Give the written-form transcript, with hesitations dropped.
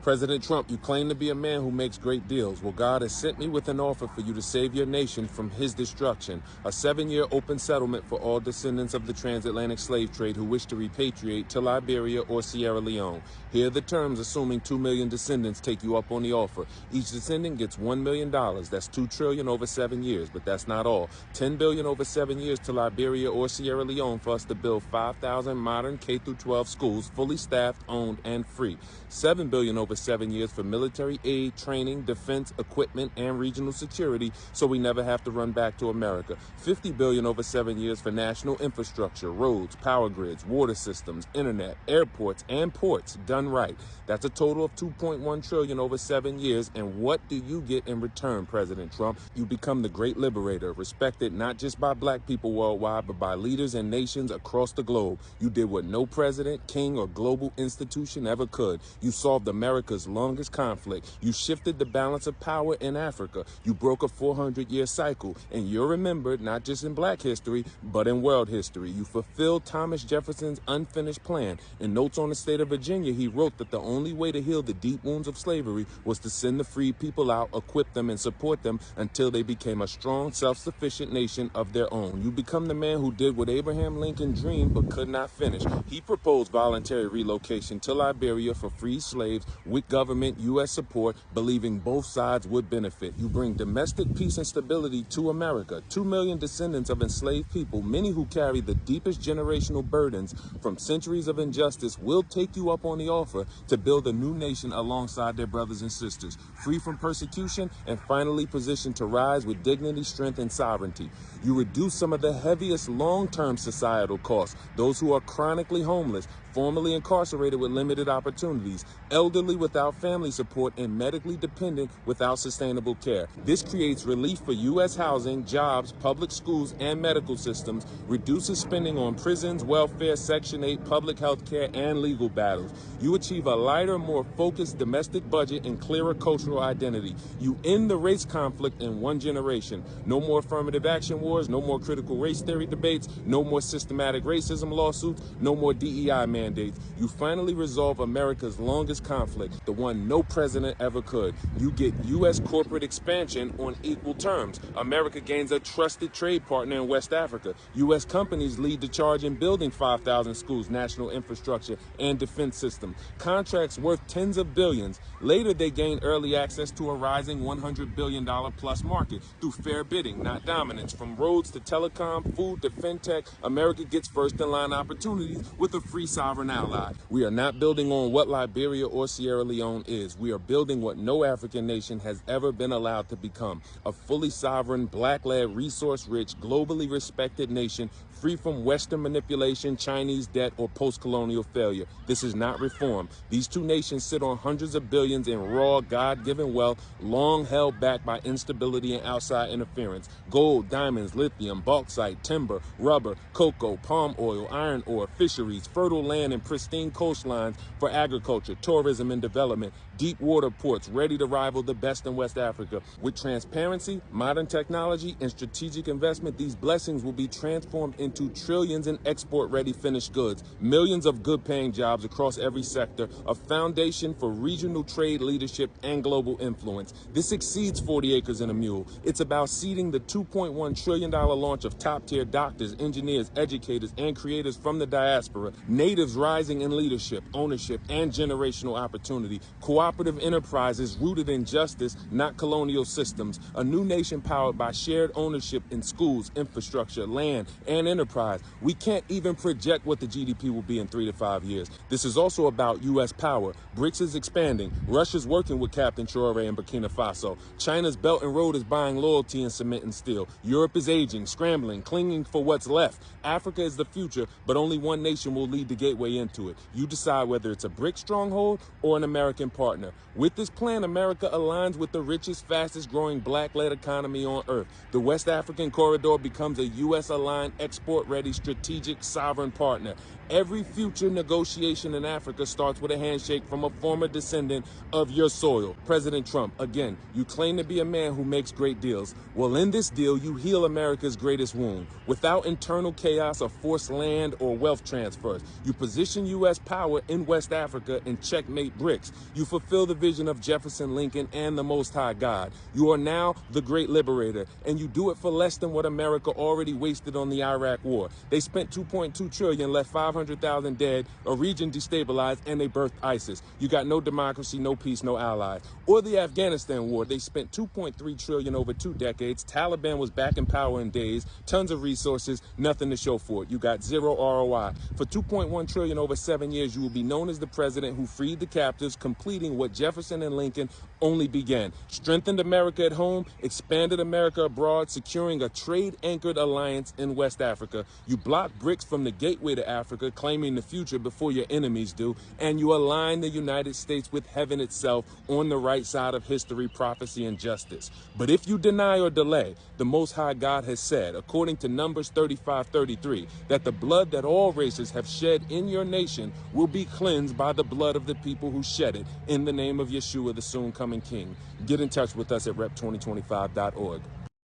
President Trump, you claim to be a man who makes great deals. Well, God has sent me with an offer for you to save your nation from his destruction. A 7-year open settlement for all descendants of the transatlantic slave trade who wish to repatriate to Liberia or Sierra Leone. Here are the terms, assuming 2 million descendants take you up on the offer. Each descendant gets $1 million. That's $2 trillion over 7 years, but that's not all. $10 billion over 7 years to Liberia or Sierra Leone for us to build 5,000 modern K-12 schools, fully staffed, owned, and free. $7 billion over 7 years for military aid, training, defense, equipment, and regional security, so we never have to run back to America. $50 billion over 7 years for national infrastructure, roads, power grids, water systems, internet, airports, and ports, done right. That's a total of $2.1 trillion over 7 years, and what do you get in return, President Trump? You become the great liberator, respected not just by black people worldwide, but by leaders and nations across the globe. You did what no president, king, or global institution ever could. You solved America's longest conflict. You shifted the balance of power in Africa. You broke a 400-year cycle, and you're remembered not just in black history, but in world history. You fulfilled Thomas Jefferson's unfinished plan. In Notes on the State of Virginia, he wrote that the only way to heal the deep wounds of slavery was to send the freed people out, equip them, and support them until they became a strong, self-sufficient nation of their own. You become the man who did what Abraham Lincoln dreamed but could not finish. He proposed voluntary relocation to Liberia for free slaves with government U.S. support, believing both sides would benefit. You bring domestic peace and stability to America. 2 million descendants of enslaved people, many who carry the deepest generational burdens from centuries of injustice, will take you up on the offer to build a new nation alongside their brothers and sisters, free from persecution and finally positioned to rise with dignity, strength, and sovereignty. You reduce some of the heaviest long-term societal costs, those who are chronically homeless, formerly incarcerated with limited opportunities, elderly without family support, and medically dependent without sustainable care. This creates relief for U.S. housing, jobs, public schools, and medical systems, reduces spending on prisons, welfare, Section 8, public health care, and legal battles. You achieve a lighter, more focused domestic budget and clearer cultural identity. You end the race conflict in one generation. No more affirmative action wars, no more critical race theory debates, no more systematic racism lawsuits, no more DEI mandates. You finally resolve America's longest conflict, the one no president ever could. You get U.S. corporate expansion on equal terms. America gains a trusted trade partner in West Africa. U.S. companies lead the charge in building 5,000 schools, national infrastructure, and defense systems. Contracts worth tens of billions. Later, they gain early access to a rising $100 billion plus market through fair bidding, not dominance. From roads to telecom, food to fintech, America gets first-in-line opportunities with a free sovereign ally. We are not building on what Liberia or Sierra Leone is. We are building what no African nation has ever been allowed to become: a fully sovereign, black-led, resource-rich, globally respected nation, free from Western manipulation, Chinese debt, or post-colonial failure. This is not reform. These two nations sit on hundreds of billions in raw, God-given wealth, long held back by instability and outside interference. Gold, diamonds, lithium, bauxite, timber, rubber, cocoa, palm oil, iron ore, fisheries, fertile land, and pristine coastlines for agriculture, tourism, and development. Deep water ports ready to rival the best in West Africa. With transparency, modern technology, and strategic investment, these blessings will be transformed into trillions in export-ready finished goods, millions of good-paying jobs across every sector, a foundation for regional trade leadership and global influence. This exceeds 40 acres and a mule. It's about seeding the $2.1 trillion launch of top-tier doctors, engineers, educators, and creators from the diaspora, natives rising in leadership, ownership, and generational opportunity, cooperative enterprises rooted in justice, not colonial systems, a new nation powered by shared ownership in schools, infrastructure, land, and enterprise. We can't even project what the GDP will be in 3 to 5 years. This is also about U.S. power. BRICS is expanding. Russia's working with Captain Traore in Burkina Faso. China's Belt and Road is buying loyalty in cement and steel. Europe is aging, scrambling, clinging for what's left. Africa is the future, but only one nation will lead the gateway into it. You decide whether it's a BRIC stronghold or an American partner. With this plan, America aligns with the richest, fastest growing black-led economy on earth. The West African corridor becomes a U.S.-aligned, export-ready, strategic, sovereign partner. Every future negotiation in Africa starts with a handshake from a former descendant of your soil. President Trump, again, you claim to be a man who makes great deals. Well, in this deal, you heal America's greatest wound. Without internal chaos or forced land or wealth transfers, you position U.S. power in West Africa and checkmate BRICS. You fulfill the vision of Jefferson, Lincoln, and the Most High God. You are now the great liberator, and you do it for less than what America already wasted on the Iraq war. They spent $2.2 trillion, left 500,000 dead, a region destabilized, and they birthed ISIS. You got no democracy, no peace, no allies. Or the Afghanistan war. They spent $2.3 trillion over 2 decades. Taliban was back in power in days. Tons of resources, nothing to show for it. You got zero ROI. For $2.1 trillion over 7 years, you will be known as the president who freed the captives, completing what Jefferson and Lincoln only began. Strengthened America at home, expanded America abroad, securing a trade-anchored alliance in West Africa. You block BRICS from the gateway to Africa, claiming the future before your enemies do, and you align the United States with heaven itself on the right side of history, prophecy, and justice. But if you deny or delay, the Most High God has said, according to Numbers 35:33, that the blood that all races have shed in your nation will be cleansed by the blood of the people who shed it, in the name of Yeshua, the soon-coming King. Get in touch with us at rep2025.org.